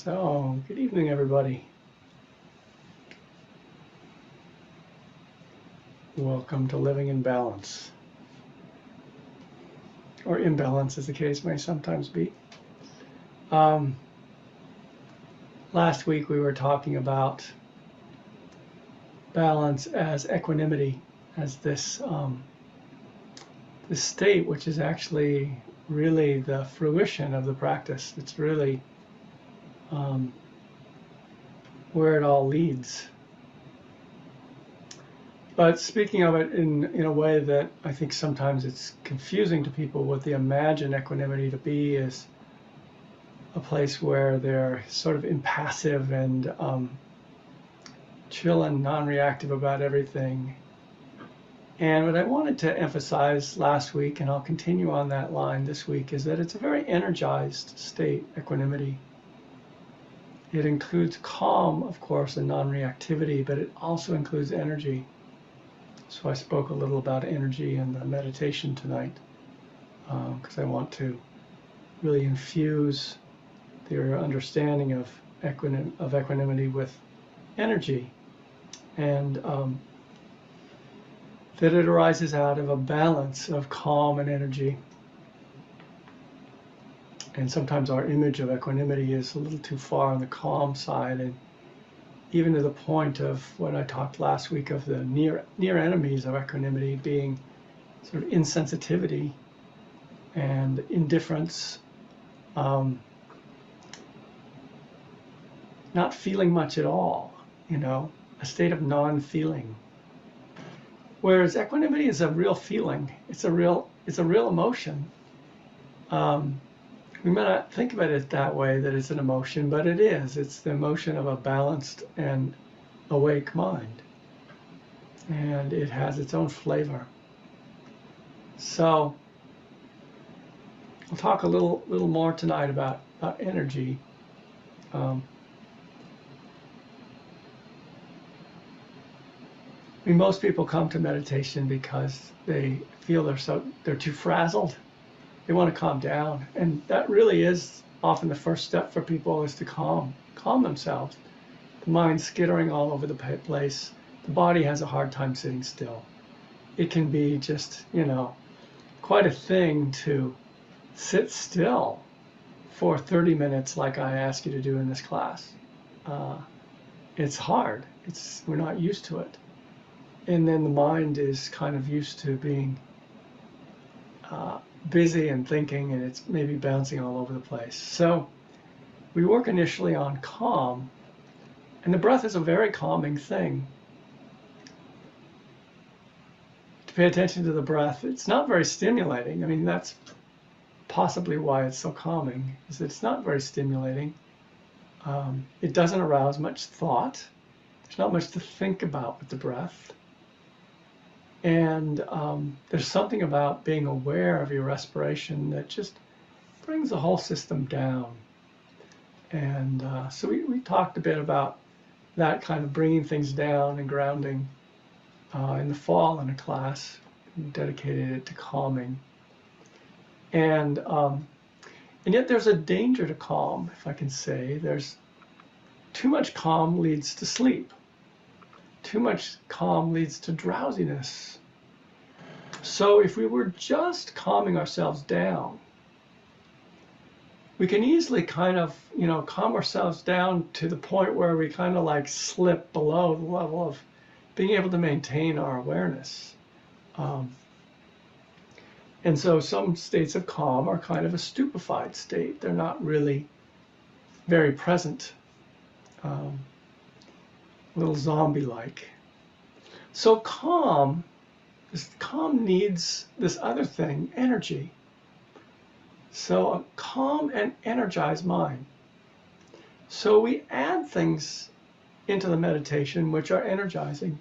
So, good evening, everybody. Welcome to Living in Balance, or imbalance as the case may sometimes be. Last week we were talking about balance as equanimity, as this state which is actually really the fruition of the practice. It's really where it all leads. But speaking of it in a way that I think sometimes it's confusing to people, what they imagine equanimity to be is a place where they're sort of impassive and chill and non-reactive about everything. And what I wanted to emphasize last week, and I'll continue on that line this week, is that it's a very energized state, equanimity. It includes calm, of course, and non-reactivity, but it also includes energy. So I spoke a little about energy in the meditation tonight, because I want to really infuse your understanding of equanimity with energy, and that it arises out of a balance of calm and energy. And sometimes our image of equanimity is a little too far on the calm side, and even to the point of what I talked last week of the near enemies of equanimity being sort of insensitivity and indifference, not feeling much at all, a state of non-feeling. Whereas equanimity is a real feeling. It's a real emotion. We may not think about it that way, that it's an emotion, but it is. It's the emotion of a balanced and awake mind. And it has its own flavor. So I'll talk a little more tonight about energy. Most people come to meditation because they feel they're too frazzled. They want to calm down, and that really is often the first step for people, is to calm themselves. The mind's skittering all over the place. The body has a hard time sitting still. It can be just, quite a thing to sit still for 30 minutes like I ask you to do in this class. It's hard. We're not used to it. And then the mind is kind of used to being busy and thinking, and it's maybe bouncing all over the place. So we work initially on calm, and the breath is a very calming thing. To pay attention to the breath, it's not very stimulating. I mean, that's possibly why it's so calming, is that it's not very stimulating. It doesn't arouse much thought. There's not much to think about with the breath. And there's something about being aware of your respiration that just brings the whole system down. And so we talked a bit about that kind of bringing things down and grounding in the fall in a class. We dedicated it to calming. And yet there's a danger to calm, if I can say. There's too much calm leads to sleep. Too much calm leads to drowsiness. So if we were just calming ourselves down, we can easily kind of, calm ourselves down to the point where we kind of like slip below the level of being able to maintain our awareness. And so some states of calm are kind of a stupefied state. They're not really very present. A little zombie-like. So calm needs this other thing, energy. So a calm and energized mind. So we add things into the meditation which are energizing.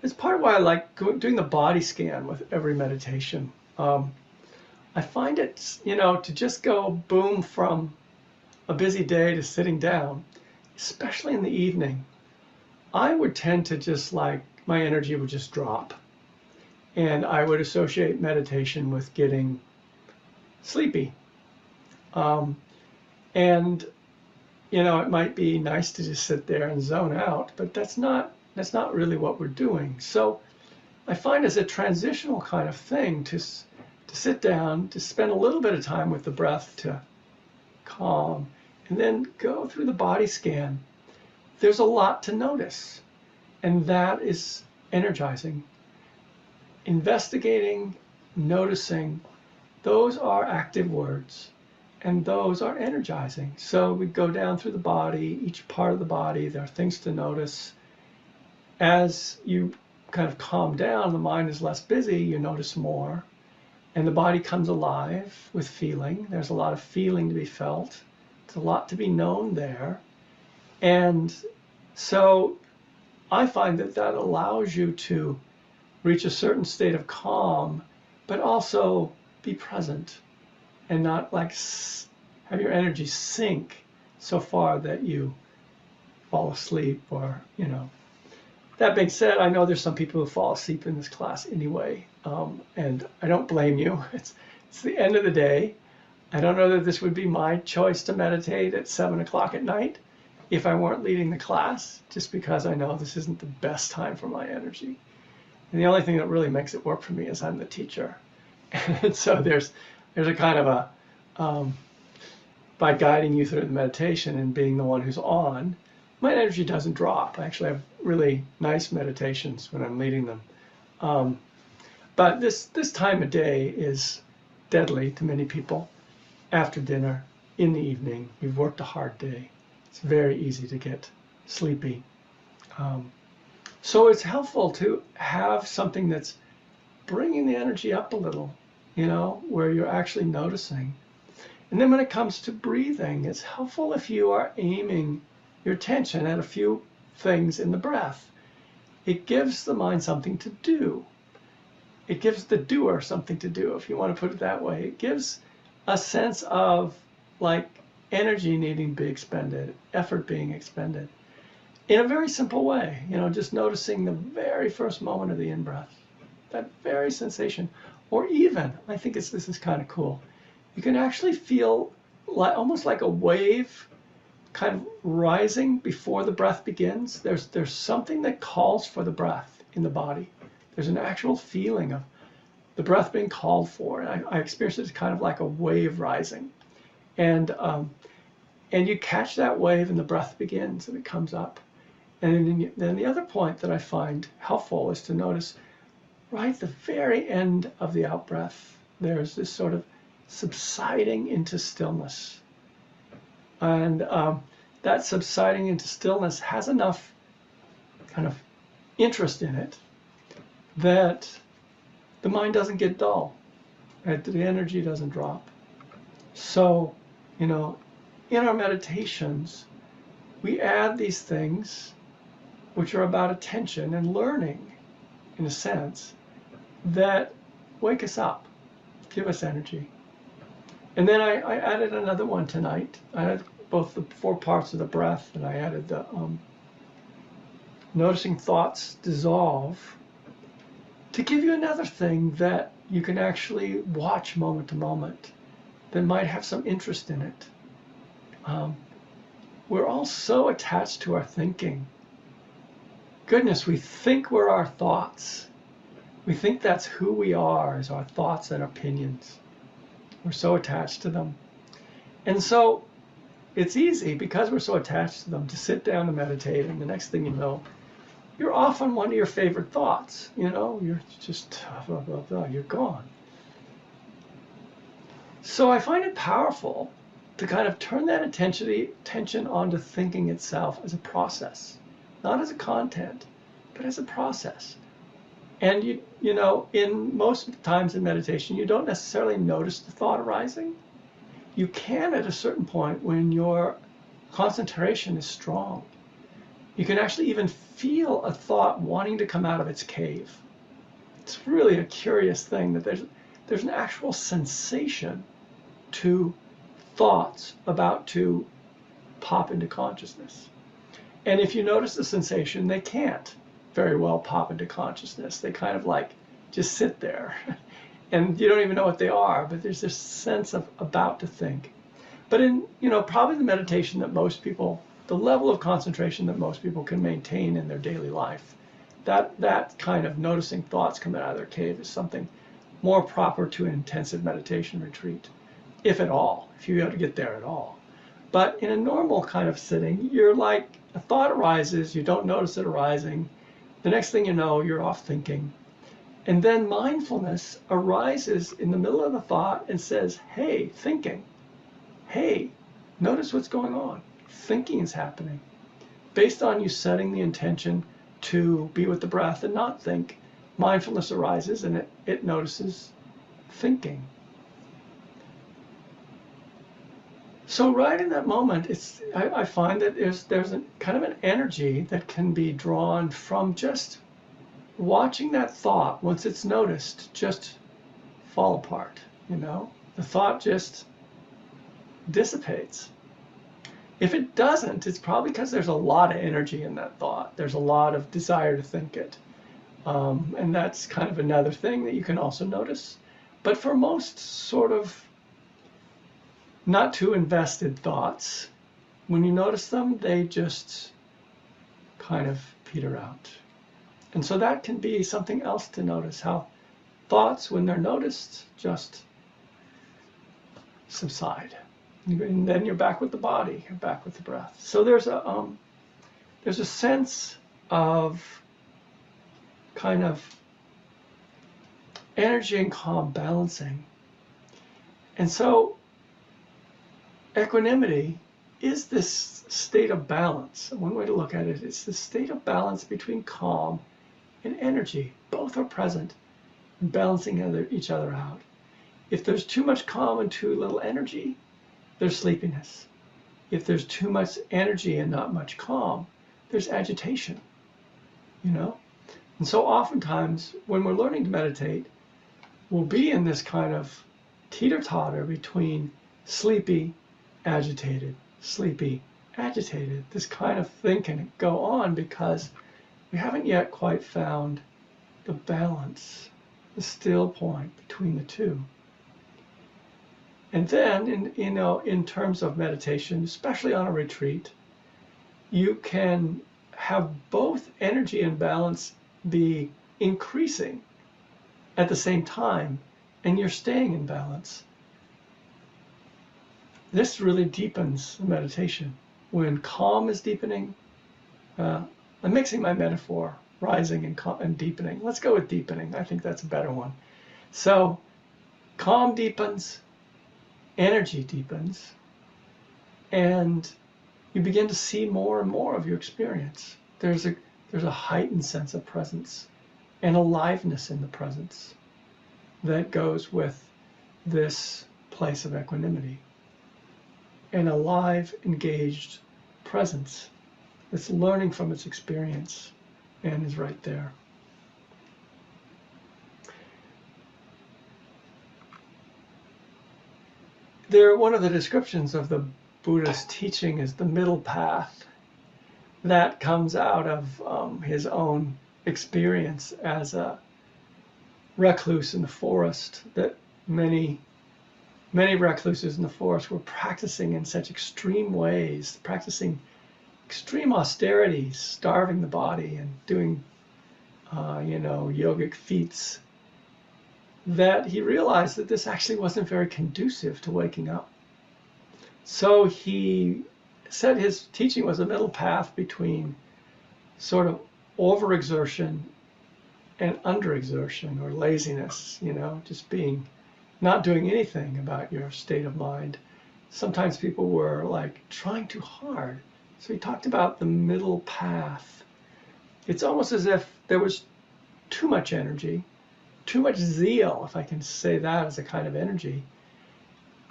It's part of why I like doing the body scan with every meditation. I find it, to just go boom from a busy day to sitting down, especially in the evening, I would tend to just my energy would just drop. And I would associate meditation with getting sleepy. And it might be nice to just sit there and zone out, but that's not really what we're doing. So I find as a transitional kind of thing to sit down, to spend a little bit of time with the breath to calm, and then go through the body scan. There's a lot to notice, and that is energizing. Investigating, noticing, those are active words, and those are energizing. So we go down through the body, each part of the body, there are things to notice. As you kind of calm down, the mind is less busy, you notice more, and the body comes alive with feeling. There's a lot of feeling to be felt. There's a lot to be known there. And so I find that allows you to reach a certain state of calm, but also be present and not like have your energy sink so far that you fall asleep or, That being said, I know there's some people who fall asleep in this class anyway, and I don't blame you. It's the end of the day. I don't know that this would be my choice to meditate at 7 o'clock at night if I weren't leading the class, just because I know this isn't the best time for my energy. And the only thing that really makes it work for me is I'm the teacher. And so there's a kind of a, by guiding you through the meditation and being the one who's on, my energy doesn't drop. I actually have really nice meditations when I'm leading them. But this time of day is deadly to many people. After dinner, in the evening, you've worked a hard day. It's very easy to get sleepy. So it's helpful to have something that's bringing the energy up a little, where you're actually noticing. And then when it comes to breathing, it's helpful if you are aiming your attention at a few things in the breath. It gives the mind something to do. It gives the doer something to do, if you want to put it that way. It gives a sense of like energy needing to be expended, effort being expended, in a very simple way. Just noticing the very first moment of the in-breath, that very sensation. Or even, I think this is kind of cool, you can actually feel almost like a wave kind of rising before the breath begins. There's something that calls for the breath in the body. There's an actual feeling of the breath being called for. And I experience it as kind of like a wave rising. And you catch that wave and the breath begins and it comes up. And then the other point that I find helpful is to notice right at the very end of the out-breath, there's this sort of subsiding into stillness. And that subsiding into stillness has enough kind of interest in it that the mind doesn't get dull, right? The energy doesn't drop. So, in our meditations, we add these things which are about attention and learning, in a sense, that wake us up, give us energy. And then I added another one tonight. I had both the 4 parts of the breath, and I added the noticing thoughts dissolve, to give you another thing that you can actually watch moment to moment that might have some interest in it. We're all so attached to our thinking. Goodness, we think we're our thoughts. We think that's who we are, is our thoughts and opinions. We're so attached to them. And so it's easy, because we're so attached to them, to sit down and meditate, and the next thing you know, you're off on one of your favorite thoughts. You're just blah, blah, blah, you're gone. So I find it powerful to kind of turn that attention onto thinking itself as a process, not as a content, but as a process. And in most times in meditation, you don't necessarily notice the thought arising. You can at a certain point when your concentration is strong. You can actually even feel a thought wanting to come out of its cave. It's really a curious thing that there's an actual sensation to thoughts about to pop into consciousness. And if you notice the sensation, they can't very well pop into consciousness. They kind of like just sit there. And you don't even know what they are, but there's this sense of about to think. But in, probably the meditation that most people, the level of concentration that most people can maintain in their daily life, that kind of noticing thoughts coming out of their cave is something more proper to an intensive meditation retreat, if at all, if you have to get there at all. But in a normal kind of sitting, you're like, a thought arises, you don't notice it arising. The next thing you know, you're off thinking. And then mindfulness arises in the middle of the thought and says, hey, thinking. Hey, notice what's going on. Thinking is happening. Based on you setting the intention to be with the breath and not think, mindfulness arises and it notices thinking. So right in that moment, I find that there's a kind of an energy that can be drawn from just watching that thought, once it's noticed, just fall apart, The thought just dissipates. If it doesn't, it's probably because there's a lot of energy in that thought. There's a lot of desire to think it. And that's kind of another thing that you can also notice. But for most sort of not too invested thoughts, when you notice them, they just kind of peter out. And so that can be something else to notice, how thoughts, when they're noticed, just subside. And then you're back with the body, you're back with the breath. So there's a sense of kind of energy and calm balancing. And so equanimity is this state of balance. One way to look at it is this state of balance between calm and energy. Both are present and balancing each other out. If there's too much calm and too little energy, there's sleepiness. If there's too much energy and not much calm, there's agitation, And so oftentimes when we're learning to meditate, we'll be in this kind of teeter-totter between sleepy, agitated, sleepy, agitated. This kind of thing can go on because we haven't yet quite found the balance, the still point between the two. And then, in terms of meditation, especially on a retreat, you can have both energy and balance be increasing at the same time, and you're staying in balance. This really deepens the meditation. When calm is deepening, I'm mixing my metaphor, rising and deepening. Let's go with deepening. I think that's a better one. So calm deepens, energy deepens, and you begin to see more and more of your experience. There's a heightened sense of presence and aliveness in the presence that goes with this place of equanimity. An alive, engaged presence that's learning from its experience and is right there. One of the descriptions of the Buddha's teaching is the middle path. That comes out of his own experience as a recluse in the forest, that many recluses in the forest were practicing in such extreme ways, practicing extreme austerities, starving the body and doing, yogic feats, that he realized that this actually wasn't very conducive to waking up. So he said his teaching was a middle path between sort of overexertion and underexertion, or laziness, just not doing anything about your state of mind. Sometimes people were like trying too hard. So he talked about the middle path. It's almost as if there was too much energy, too much zeal, if I can say that as a kind of energy,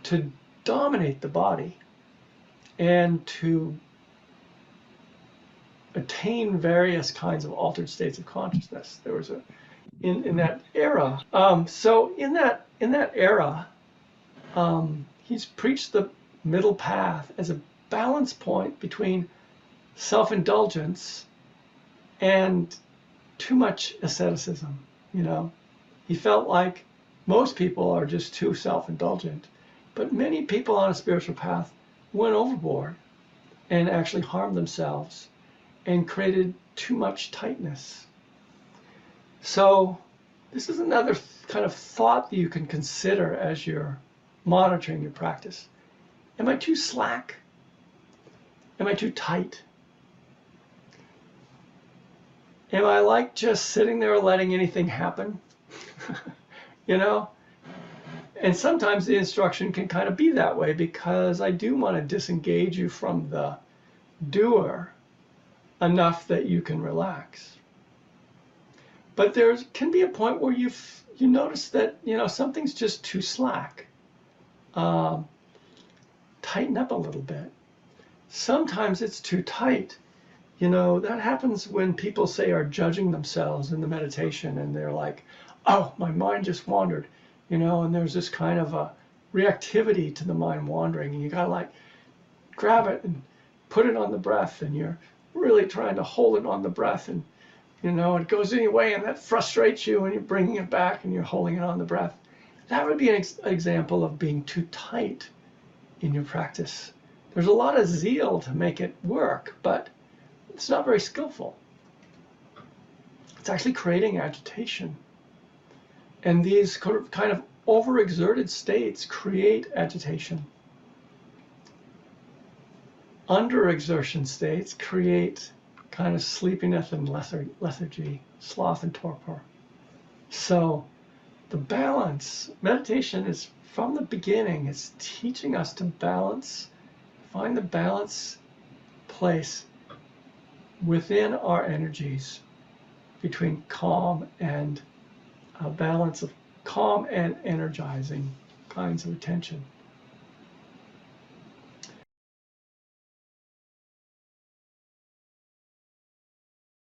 to dominate the body and to attain various kinds of altered states of consciousness. There was in that era. So in that era, he's preached the middle path as a balance point between self-indulgence and too much asceticism. He felt like most people are just too self-indulgent, But many people on a spiritual path went overboard and actually harmed themselves and created too much tightness. So this is another kind of thought that you can consider as you're monitoring your practice. Am I too slack? Am I too tight? Am I like just sitting there letting anything happen? You know? And sometimes the instruction can kind of be that way, because I do want to disengage you from the doer enough that you can relax. But there can be a point where you notice that, you know, something's just too slack. Tighten up a little bit. Sometimes it's too tight. You know, that happens when people, say, are judging themselves in the meditation, and they're like, oh, my mind just wandered, you know, and there's this kind of a reactivity to the mind wandering, and you gotta like grab it and put it on the breath, and you're really trying to hold it on the breath, and you know, it goes anyway, and that frustrates you, and you're bringing it back, and you're holding it on the breath. That would be an example of being too tight in your practice. There's a lot of zeal to make it work, but it's not very skillful. It's actually creating agitation. And these kind of overexerted states create agitation. Underexertion states create kind of sleepiness and lethargy, sloth and torpor. So the balance, meditation is from the beginning, it's teaching us to balance, find the balance place within our energies between calm and a balance of calm and energizing kinds of attention.